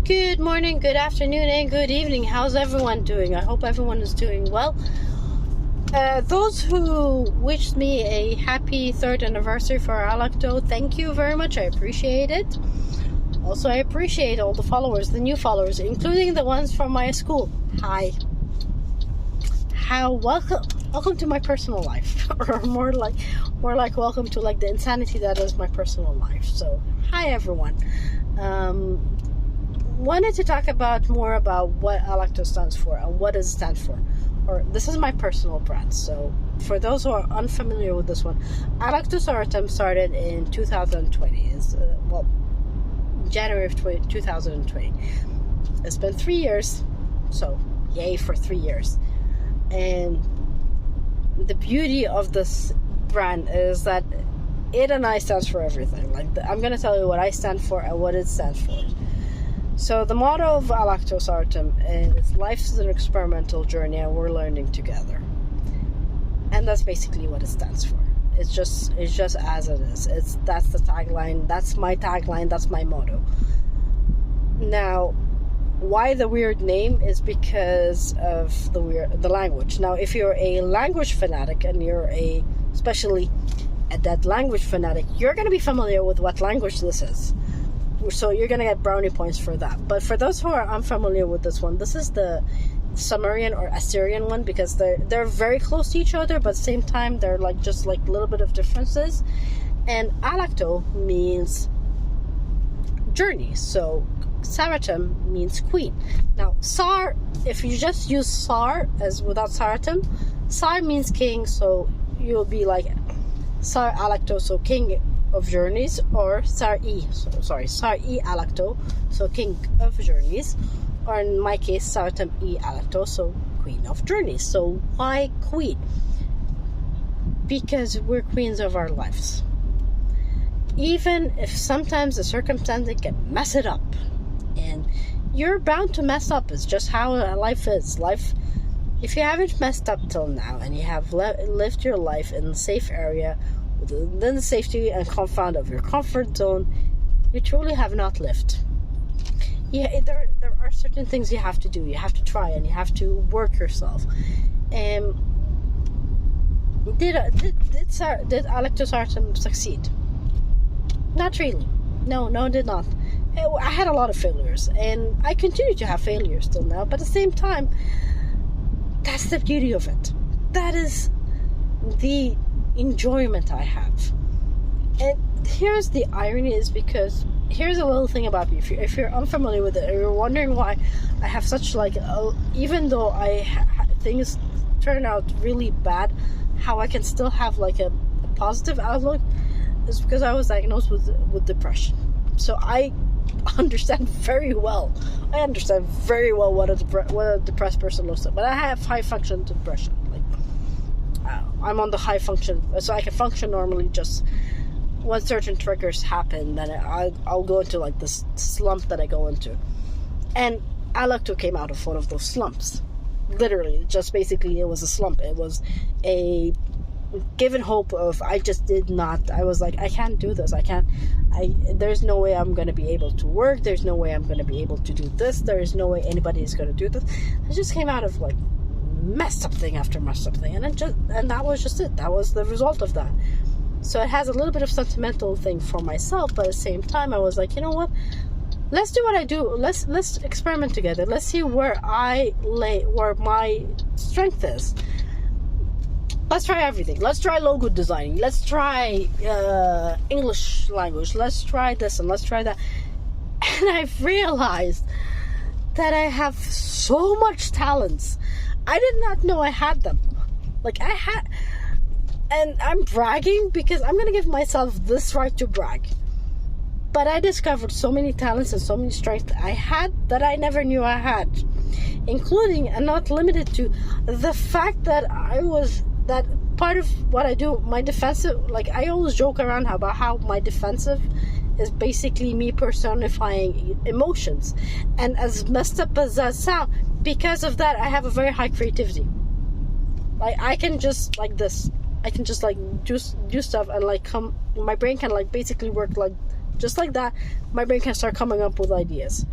Good morning, good afternoon, and good evening. How's everyone doing? I hope everyone is doing well. Those who wished me a happy 3rd anniversary for Alaktu, thank you very much. I appreciate it. Also, I appreciate all the followers, the new followers, including the ones from my school. Hi. Welcome to my personal life, or more like welcome to like the insanity that is my personal life. So, hi everyone. Wanted to talk more about what Alaktu stands for and what does it stand for. Or this is my personal brand. So for those who are unfamiliar with this one, Alaktu Sarratum started in 2020. January of 2020. It's been 3 years, so yay for 3 years. And the beauty of this brand is that it and I stands for everything. I'm gonna tell you what I stand for and what it stands for. So the motto of Alaktu Sarratum is life is an experimental journey and we're learning together. And that's basically what it stands for. It's just as it is. That's the tagline, that's my tagline, that's my motto. Now, why the weird name is because of the language. Now, if you're a language fanatic and you're especially a dead language fanatic, you're going to be familiar with what language this is. So you're going to get brownie points for that. But for those who are unfamiliar with this one, this is the Sumerian or Assyrian one, because they're very close to each other, but at the same time they're just a little bit of differences. And Alaktu means journey. So Sarratum means queen. Now Sar, if you just use Sar as without Sarratum, Sar means king, so you'll be like Sar Alaktu, so king of journeys, or Sar-i Alaktu, so king of journeys, or in my case Sarratum-i Alaktu, so queen of journeys. So why queen? Because we're queens of our lives. Even if sometimes the circumstances can mess it up, and you're bound to mess up. It's just how life is. Life, if you haven't messed up till now and you have lived your life in a safe area within the safety and confines of your comfort zone, you truly have not lived. Yeah, there are certain things you have to do. You have to try and you have to work yourself. Did Alaktu Sarratum succeed? Not really. No, it did not. I had a lot of failures, and I continue to have failures still now, but at the same time, that's the beauty of it. That is the enjoyment I have. And here's the irony, is because here's a little thing about me. If you're unfamiliar with it, or you're wondering why I have such even though things turn out really bad, how I can still have a positive outlook, is because I was diagnosed with depression. So I understand very well what a depressed person looks like. But I have high function depression. I'm on the high function, so I can function normally. Just when certain triggers happen, then I'll go into this slump that I go into. And Alaktu came out of one of those slumps. Literally, just basically, it was a slump. It was a given hope of I was like, I can't do this. There's no way I'm going to be able to work. There's no way I'm going to be able to do this. There is no way anybody is going to do this. I just came out of messed up thing after messed up thing, and that was just it. That was the result of that. So it has a little bit of sentimental thing for myself, but at the same time I was like, you know what? Let's do what I do. Let's experiment together. Let's see where my strength is. Let's try everything. Let's try logo designing. Let's try English language. Let's try this and let's try that. And I've realized that I have so much talents. I did not know I had them. And I'm bragging because I'm going to give myself this right to brag. But I discovered so many talents and so many strengths I had that I never knew I had. Including, and not limited to, the fact that that part of what I do, my defensive, I always joke around about how my defensive is basically me personifying emotions. And as messed up as that sounds, because of that, I have a very high creativity. I can just I can just do stuff and my brain can basically work just like that. My brain can start coming up with ideas.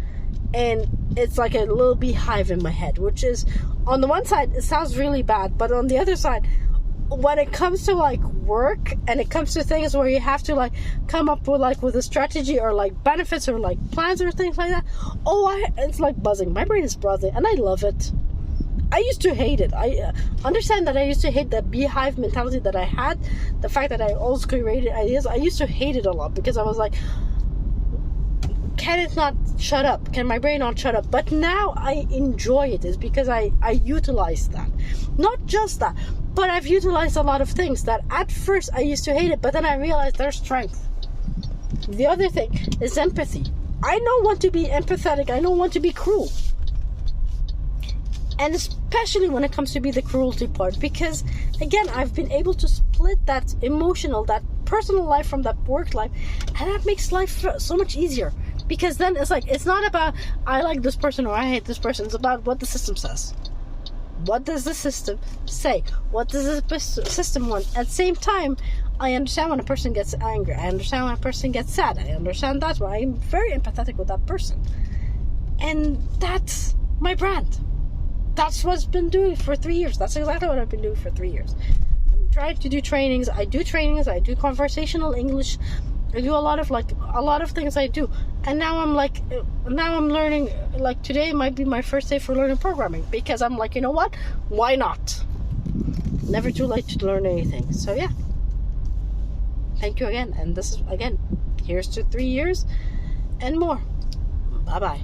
and it's like a little beehive in my head, which is, on the one side, it sounds really bad, but on the other side, when it comes to like work and it comes to things where you have to like come up with a strategy or like benefits or like plans or things like that, it's like buzzing. My brain is buzzing, and I love it. I used to hate it. I understand that I used to hate the beehive mentality that I had, the fact that I always created ideas. I used to hate it a lot because I was like, can it not shut up? Can my brain not shut up? But now I enjoy it. It's because I utilize that. Not just that, but I've utilized a lot of things that at first I used to hate it, but then I realized their strength. The other thing is empathy. I don't want to be empathetic. I don't want to be cruel. And especially when it comes to be the cruelty part, because again, I've been able to split that emotional, that personal life from that work life, and that makes life so much easier. Because then it's like, it's not about I like this person or I hate this person. It's about what the system says. What does the system say? What does the system want? At the same time, I understand when a person gets angry. I understand when a person gets sad. I understand that. Why I'm very empathetic with that person. And that's my brand. That's what's been doing for 3 years. That's exactly what I've been doing for 3 years. I'm trying to do trainings. I do conversational English. I do a lot of things I do. And now I'm learning, like today might be my first day for learning programming, because I'm like, you know what? Why not? Never too late to learn anything. So yeah. Thank you again. And this is, again, here's to 3 years and more. Bye-bye.